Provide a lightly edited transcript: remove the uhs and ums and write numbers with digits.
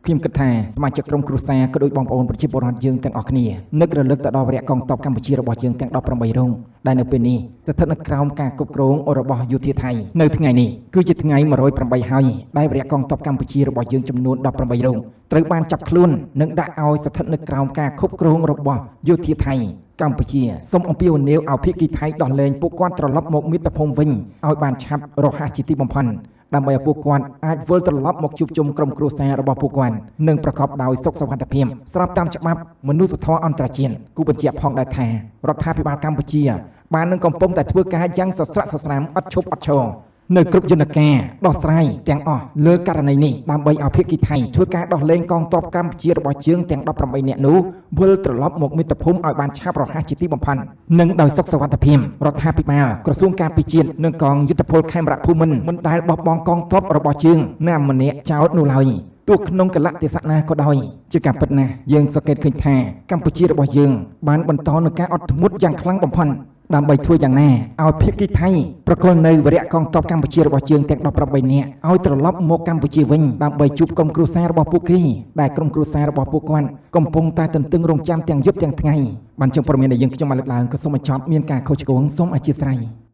ខ្ញុំគិតថាសមាជិកក្រុមគ្រួសារក៏ដូចបងប្អូនប្រជាពលរដ្ឋយើងទាំងអស់គ្នានឹករលឹកទៅដល់វរៈកងទ័ពកម្ពុជារបស់យើងទាំង18រោងដែលនៅពេលនេះស្ថិតនៅក្រោមការគ្រប់គ្រងរបស់យោធាថៃនៅថ្ងៃនេះគឺជាថ្ងៃ108ហើយដែលវរៈកងទ័ពកម្ពុជារបស់យើងចំនួន18រោងត្រូវបានចាប់ខ្លួននិងដាក់ឲ្យស្ថិតនៅក្រោមការគ្រប់គ្រងរបស់យោធាថៃកម្ពុជាសូមអំពាវនាវឲ្យភាគីថៃដោះលែងពួកគាត់ត្រឡប់មកមាតុភូមិវិញឲ្យបានឆាប់រហ័សជាទីបំផុតដើម្បីឲ្យពួកគាត់អាចវិលត្រឡប់មកជួបជុំក្រុមគ្រួសាររបស់ពួកគាត់និងប្រកបដោយសុខសុវត្ថិភាពស្របតាមច្បាប់មនុស្សធម៌អន្តរជាតិគូបញ្ជាក់ផងដែរថារដ្ឋាភិបាលកម្ពុជាបាននឹងកំពុងតែធ្វើការយ៉ាងសស្រាក់សស្រាំឥតឈប់ឥតឈរនៅគ្រប់យន្តការដោះស្រាយទាំងអស់លើករណីនេះដើម្បីឲ្យភាគីថៃធ្វើការដោះលែងកងទ័ពកម្ពុជារបស់ជើងទាំង18នាក់នោះវិលត្រឡប់មកមាតុភូមិឲ្យបានឆាប់រហ័សជាទីបំផុតនិងដោយសុខសុវត្ថិភាពរដ្ឋាភិបាលក្រសួងការពារជាតិនិងកងយុទ្ធពលខេមរៈភូមិន្ទមិនដែលបោះបង់កងទ័ពរបស់ជើងណាម្នាក់ចោលនោះឡើយទោះក្នុងកលៈទេសៈណាក៏ដោយជាការពិតណាស់យើងសង្កេតឃើញថាកម្ពុជារបស់យើងបានបន្តនឹងការអត់ធ្មត់យ៉ាងខ្លាំងបំផុតដើម្បីធ្វើយ៉ាងណាឲ្យភាគីថៃប្រគល់នៅវរៈកងទ័ពកម្ពុជារបស់យើងទាំង18នាក់ឲ្យត្រឡប់មកកម្ពុជាវិញដើម្បីជួបក្រុមគ្រួសាររបស់ពួកគេដែលក្រុមគ្រួសាររបស់ពួកគាត់កំពុងតែទន្ទឹងរង់ចាំទាំងយប់ទាំងថ្ងៃបានជាព័ត៌មានដែលយើងខ្ញុំបានលើកឡើងក៏សូមបញ្ចប់មានការខុសឆ្គងសូមអធិស្ឋាន